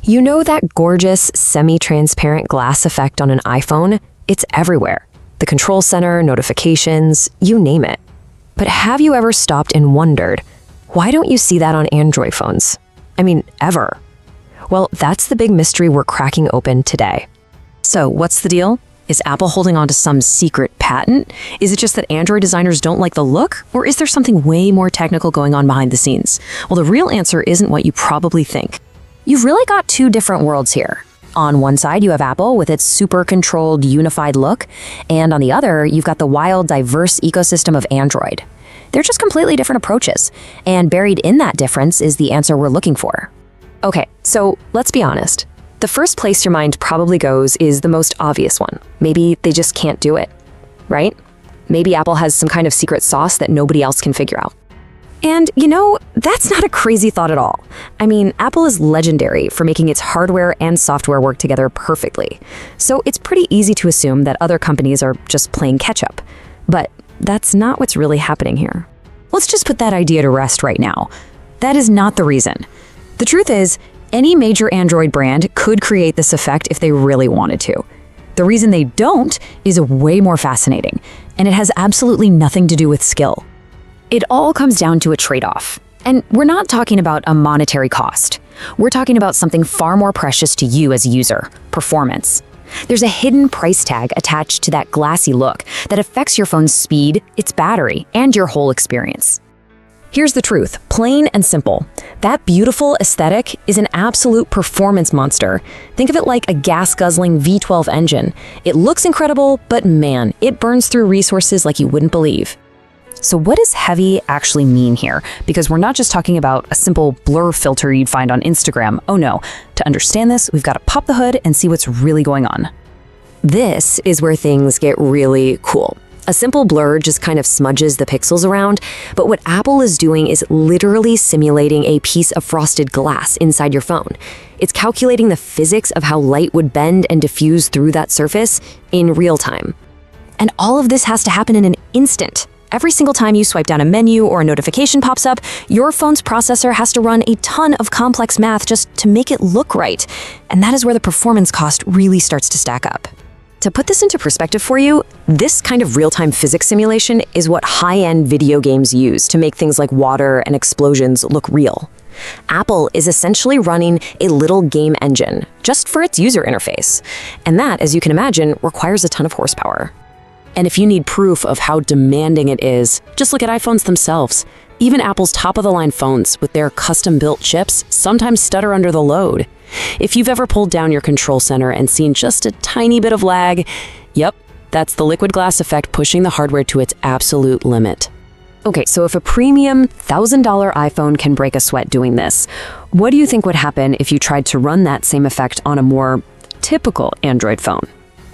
You know that gorgeous, semi-transparent glass effect on an iPhone? It's everywhere. The control center, notifications, you name it. But have you ever stopped and wondered, why don't you see that on Android phones? I mean, ever. Well, that's the big mystery we're cracking open today. So, what's the deal? Is Apple holding on to some secret patent? Is it just that Android designers don't like the look? Or is there something way more technical going on behind the scenes? Well, the real answer isn't what you probably think. You've really got two different worlds here. On one side, you have Apple with its super controlled, unified look, and on the other, you've got the wild, diverse ecosystem of Android. They're just completely different approaches, and buried in that difference is the answer we're looking for. Okay, so let's be honest. The first place your mind probably goes is the most obvious one. Maybe they just can't do it, right? Maybe Apple has some kind of secret sauce that nobody else can figure out. And, that's not a crazy thought at all. I mean, Apple is legendary for making its hardware and software work together perfectly. So it's pretty easy to assume that other companies are just playing catch-up. But that's not what's really happening here. Let's just put that idea to rest right now. That is not the reason. The truth is, any major Android brand could create this effect if they really wanted to. The reason they don't is way more fascinating, and it has absolutely nothing to do with skill. It all comes down to a trade-off. And we're not talking about a monetary cost. We're talking about something far more precious to you as a user: performance. There's a hidden price tag attached to that glassy look that affects your phone's speed, its battery, and your whole experience. Here's the truth, plain and simple. That beautiful aesthetic is an absolute performance monster. Think of it like a gas-guzzling V12 engine. It looks incredible, but man, it burns through resources like you wouldn't believe. So what does heavy actually mean here? Because we're not just talking about a simple blur filter you'd find on Instagram. Oh no, to understand this, we've got to pop the hood and see what's really going on. This is where things get really cool. A simple blur just kind of smudges the pixels around, but what Apple is doing is literally simulating a piece of frosted glass inside your phone. It's calculating the physics of how light would bend and diffuse through that surface in real time. And all of this has to happen in an instant. Every single time you swipe down a menu or a notification pops up, your phone's processor has to run a ton of complex math just to make it look right. And that is where the performance cost really starts to stack up. To put this into perspective for you, this kind of real-time physics simulation is what high-end video games use to make things like water and explosions look real. Apple is essentially running a little game engine just for its user interface. And that, as you can imagine, requires a ton of horsepower. And if you need proof of how demanding it is, just look at iPhones themselves. Even Apple's top-of-the-line phones with their custom-built chips sometimes stutter under the load. If you've ever pulled down your control center and seen just a tiny bit of lag, yep, that's the liquid glass effect pushing the hardware to its absolute limit. Okay, so if a premium $1,000 iPhone can break a sweat doing this, what do you think would happen if you tried to run that same effect on a more typical Android phone?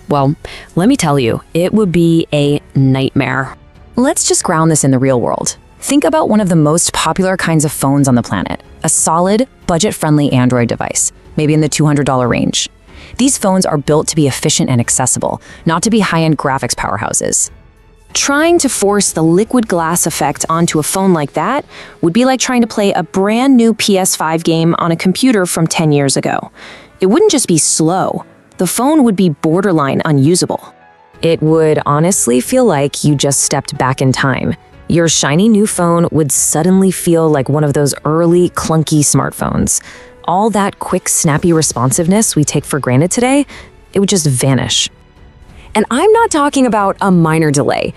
Well, let me tell you, it would be a nightmare. Let's just ground this in the real world. Think about one of the most popular kinds of phones on the planet, a solid, budget-friendly Android device, maybe in the $200 range. These phones are built to be efficient and accessible, not to be high-end graphics powerhouses. Trying to force the liquid glass effect onto a phone like that would be like trying to play a brand new PS5 game on a computer from 10 years ago. It wouldn't just be slow. The phone would be borderline unusable. It would honestly feel like you just stepped back in time. Your shiny new phone would suddenly feel like one of those early, clunky smartphones. All that quick, snappy responsiveness we take for granted today, it would just vanish. And I'm not talking about a minor delay.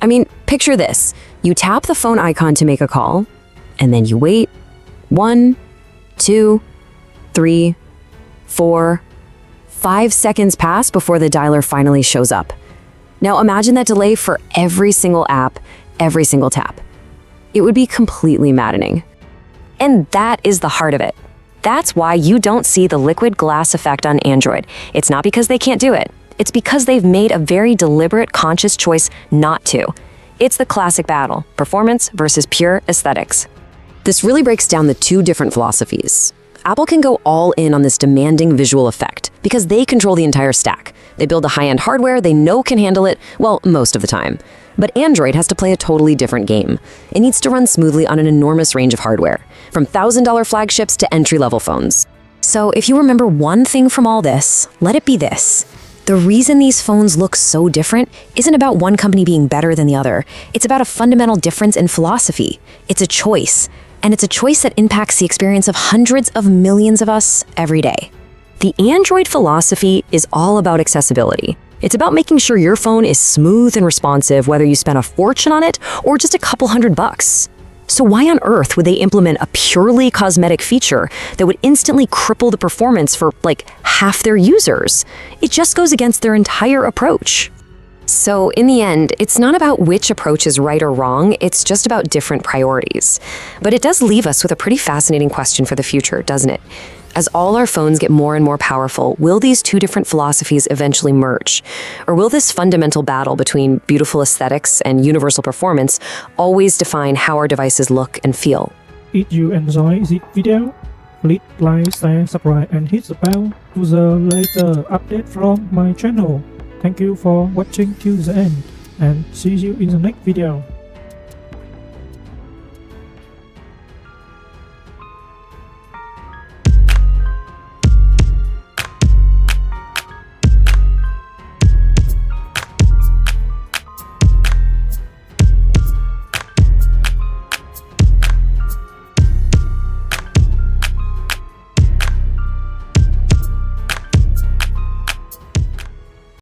I mean, picture this. You tap the phone icon to make a call, and then you wait. 1, 2, 3, 4, 5 seconds pass before the dialer finally shows up. Now imagine that delay for every single app, every single tap. It would be completely maddening. And that is the heart of it. That's why you don't see the liquid glass effect on Android. It's not because they can't do it. It's because they've made a very deliberate, conscious choice not to. It's the classic battle, performance versus pure aesthetics. This really breaks down the two different philosophies. Apple can go all in on this demanding visual effect because they control the entire stack. They build the high-end hardware they know can handle it, well, most of the time. But Android has to play a totally different game. It needs to run smoothly on an enormous range of hardware, from $1,000 flagships to entry-level phones. So if you remember one thing from all this, let it be this. The reason these phones look so different isn't about one company being better than the other. It's about a fundamental difference in philosophy. It's a choice, and it's a choice that impacts the experience of hundreds of millions of us every day. The Android philosophy is all about accessibility. It's about making sure your phone is smooth and responsive whether you spend a fortune on it or just a couple $100. So why on earth would they implement a purely cosmetic feature that would instantly cripple the performance for like half their users? It just goes against their entire approach. So in the end, it's not about which approach is right or wrong, it's just about different priorities. But it does leave us with a pretty fascinating question for the future, doesn't it? As all our phones get more and more powerful, will these two different philosophies eventually merge? Or will this fundamental battle between beautiful aesthetics and universal performance always define how our devices look and feel? If you enjoy this video, please like, share, subscribe and hit the bell to the later update from my channel. Thank you for watching till the end and see you in the next video.